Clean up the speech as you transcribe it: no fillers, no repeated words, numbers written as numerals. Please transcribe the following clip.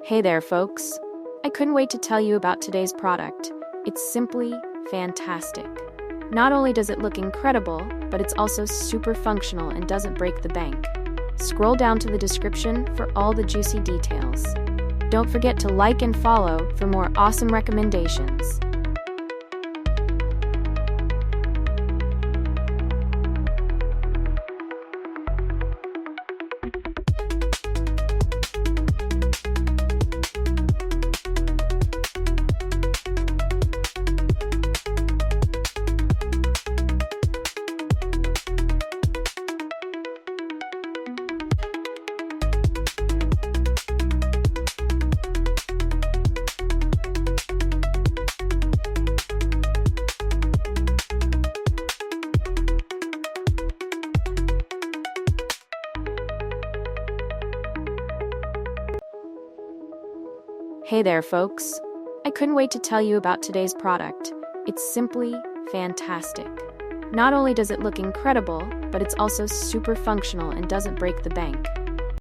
Hey there, folks. I couldn't wait to tell you about today's product. It's simply fantastic. Not only does it look incredible, but it's also super functional and doesn't break the bank. Scroll down to the description for all the juicy details. Don't forget to like and follow for more awesome recommendations. Hey there, folks. I couldn't wait to tell you about today's product. It's simply fantastic. Not only does it look incredible, but it's also super functional and doesn't break the bank.